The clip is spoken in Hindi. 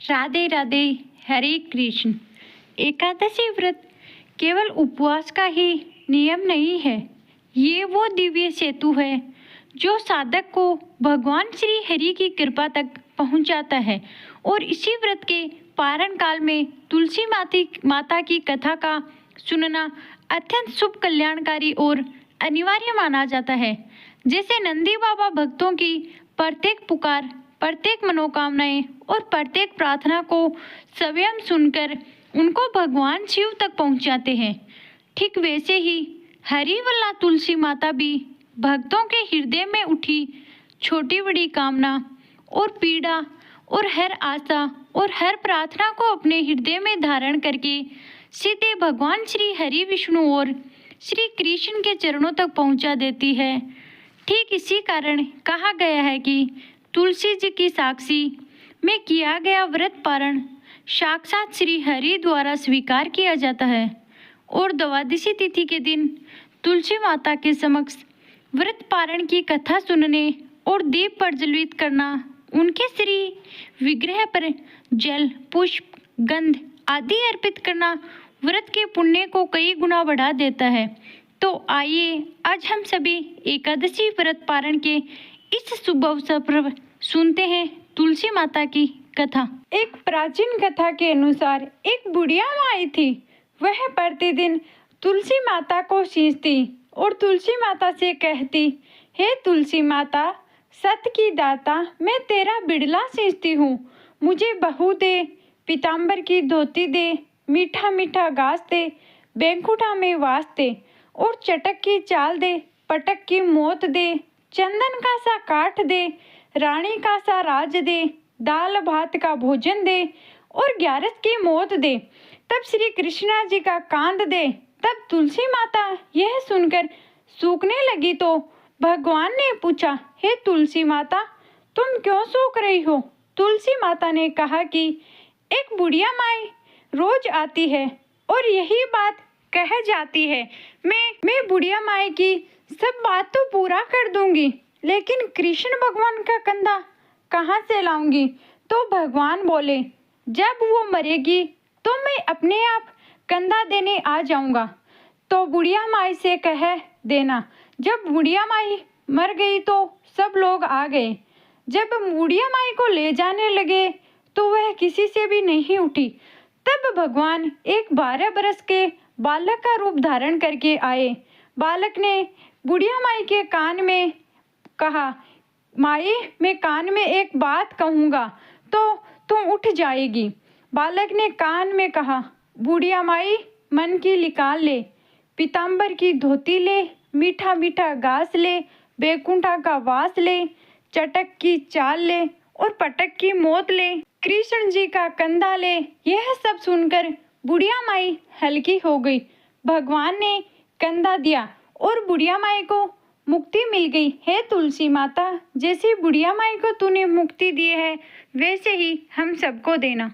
राधे राधे। हरे कृष्ण। एकादशी व्रत केवल उपवास का ही नियम नहीं है, ये वो दिव्य सेतु है जो साधक को भगवान श्री हरि की कृपा तक पहुंचाता है। और इसी व्रत के पारण काल में तुलसी माता की कथा का सुनना अत्यंत शुभ, कल्याणकारी और अनिवार्य माना जाता है। जैसे नंदी बाबा भक्तों की प्रत्येक पुकार, प्रत्येक मनोकामनाएं और प्रत्येक प्रार्थना को स्वयं सुनकर उनको भगवान शिव तक पहुंचाते हैं, ठीक वैसे ही हरिवल्ला तुलसी माता भी भक्तों के हृदय में उठी छोटी बड़ी कामना और पीड़ा और हर आशा और हर प्रार्थना को अपने हृदय में धारण करके सीधे भगवान श्री हरि विष्णु और श्री कृष्ण के चरणों तक पहुंचा देती है। ठीक इसी कारण कहा गया है कि तुलसी जी की साक्षी में किया गया व्रत पारण साक्षात श्री हरि द्वारा स्वीकार किया जाता है। और द्वादशी तिथि के दिन तुलसी माता के समक्ष व्रत पारण की कथा सुनने और दीप प्रज्वलित करना, उनके श्री विग्रह पर जल, पुष्प, गंध आदि अर्पित करना व्रत के पुण्य को कई गुना बढ़ा देता है। तो आइए आज हम सभी एकादशी व्रत पारण के इस शुभ अवसर पर सुनते हैं तुलसी माता की कथा। एक प्राचीन कथा के अनुसार एक बुढ़िया माई थी। वह प्रतिदिन तुलसी माता को सींचती और तुलसी माता से कहती, हे तुलसी माता, सत की दाता, मैं तेरा बिड़ला सींचती हूँ, मुझे बहू दे, पीताम्बर की धोती दे, मीठा मीठा घास दे, बैंकुठा में वास दे, और चटक की चाल दे, पटक की मौत दे, चंदन का सा काठ दे, रानी का सा राज दे, दाल भात का भोजन दे और ग्यारस की मौत दे, तब श्री कृष्णा जी का कांद दे। तब तुलसी माता यह सुनकर सूखने लगी तो भगवान ने पूछा, हे तुलसी माता, तुम क्यों सूख रही हो? तुलसी माता ने कहा कि एक बुढ़िया माई रोज आती है और यही बात कह जाती है, मैं बुढ़िया माई की सब बात तो पूरा कर दूंगी, लेकिन कृष्ण भगवान का कंधा कहाँ से लाऊंगी? तो भगवान बोले, जब वो मरेगी तो मैं अपने आप कंधा देने आ जाऊंगा, तो बुढ़िया माई से कह देना। जब बुढ़िया माई मर गई तो सब लोग आ गए। जब बुढ़िया माई को ले जाने लगे तो वह किसी से भी नहीं उठी। तब भगवान एक 12 बरस के बालक का रूप धारण करके आए। बालक ने बुढ़िया माई के कान में कहा, माई, मैं कान में एक बात कहूँगा तो तुम उठ जाएगी। बालक ने कान में कहा, बुढ़िया माई, मन की निकाल ले, पीताम्बर की धोती ले, मीठा मीठा घास ले, बैकुंठा का वास ले, चटक की चाल ले और पटक की मौत ले, कृष्ण जी का कंधा ले। यह सब सुनकर बुढ़िया माई हल्की हो गई। भगवान ने कंधा दिया और बुढ़िया माई को मुक्ति मिल गई। हे तुलसी माता, जैसी बुढ़िया माई को तूने मुक्ति दी है, वैसे ही हम सबको देना।